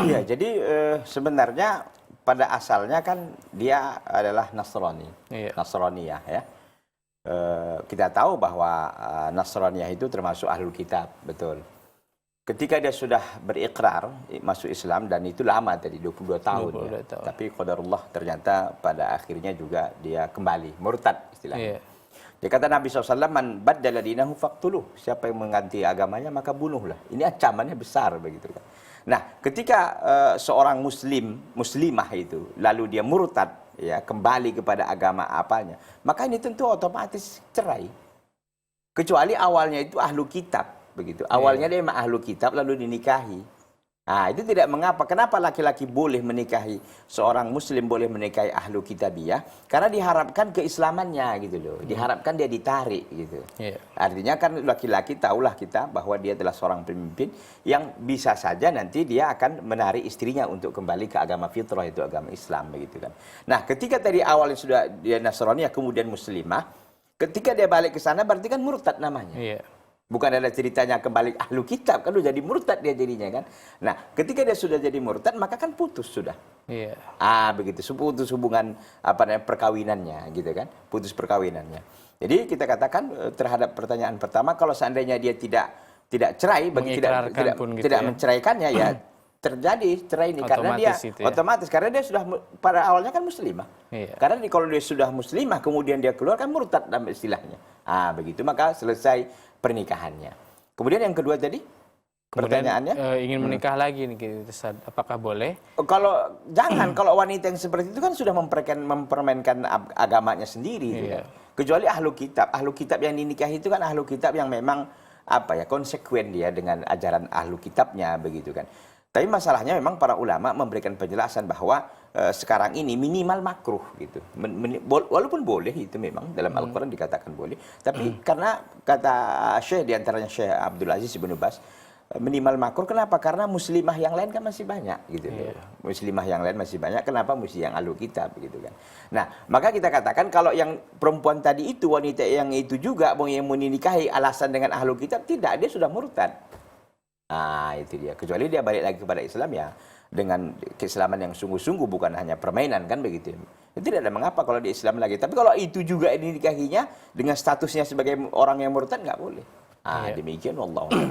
Iya, jadi sebenarnya pada asalnya kan dia adalah Nasrani, Iya. Nasraniyah ya. Kita tahu bahwa Nasraniyah itu termasuk ahlul kitab, betul. Ketika dia sudah berikrar masuk Islam dan itu lama tadi 22 tahun ya. 22 tahun. Tapi qadarullah ternyata pada akhirnya juga dia kembali murtad istilahnya. Iya. Dia kata Nabi SAW, man baddala dinahu faqtuluh. Siapa yang mengganti agamanya maka bunuhlah. Ini ancamannya besar begitu kan. Nah, ketika seorang muslimah itu lalu dia murtad ya, kembali kepada agama apanya, maka ini tentu otomatis cerai. Kecuali awalnya itu ahlu kitab begitu. Awalnya dia memang ahlu kitab lalu dinikahi. Nah, itu tidak mengapa. Kenapa laki-laki boleh menikahi, seorang muslim boleh menikahi ahlu kitabiyah? Karena diharapkan keislamannya gitu loh. Diharapkan dia ditarik gitu. Iya. Artinya kan laki-laki tahulah kita bahwa dia adalah seorang pemimpin yang bisa saja nanti dia akan menarik istrinya untuk kembali ke agama fitrah, itu agama Islam begitu kan. Nah, ketika tadi awalnya sudah dia Nasrani kemudian muslimah, ketika dia balik ke sana berarti kan murtad namanya. Iya. Bukan ada ceritanya kembali ahlu kitab, kan jadi murtad dia jadinya kan. Nah, ketika dia sudah jadi murtad, maka kan putus sudah. Iya. Begitu, putus hubungan perkawinannya gitu kan. Putus perkawinannya. Jadi kita katakan terhadap pertanyaan pertama, kalau seandainya dia tidak cerai, tidak menceraikannya ya terjadi cerai ini karena dia otomatis karena dia sudah pada awalnya kan muslimah. Iya. Karena kalau dia sudah muslimah kemudian dia keluar kan murtad dalam istilahnya. Begitu maka selesai pernikahannya. Kemudian yang kedua tadi pertanyaannya ingin menikah lagi nih, apakah boleh? Kalau jangan kalau wanita yang seperti itu kan sudah mempermainkan agamanya sendiri gitu kan. Kecuali ahlu kitab yang dinikahi itu kan ahlu kitab yang memang konsekuen dia dengan ajaran ahlu kitabnya begitu kan. Tapi masalahnya memang para ulama memberikan penjelasan bahwa sekarang ini minimal makruh gitu. Walaupun boleh itu memang dalam Al-Quran dikatakan boleh. Tapi karena kata Syekh diantaranya Syekh Abdul Aziz Ibnu Baz, minimal makruh kenapa? Karena muslimah yang lain kan masih banyak gitu. Muslimah yang lain masih banyak, kenapa mesti yang ahlu kitab gitu kan. Nah, maka kita katakan kalau yang perempuan tadi itu, wanita yang itu juga yang mau dinikahi alasan dengan ahlu kitab, tidak, dia sudah murtad. Itu dia. Kecuali dia balik lagi kepada Islam ya dengan keislaman yang sungguh-sungguh, bukan hanya permainan kan begitu. Tidak ada mengapa kalau di Islam lagi. Tapi kalau itu juga dinikahinya dengan statusnya sebagai orang yang murtad nggak boleh. Demikian wallahu a'lam.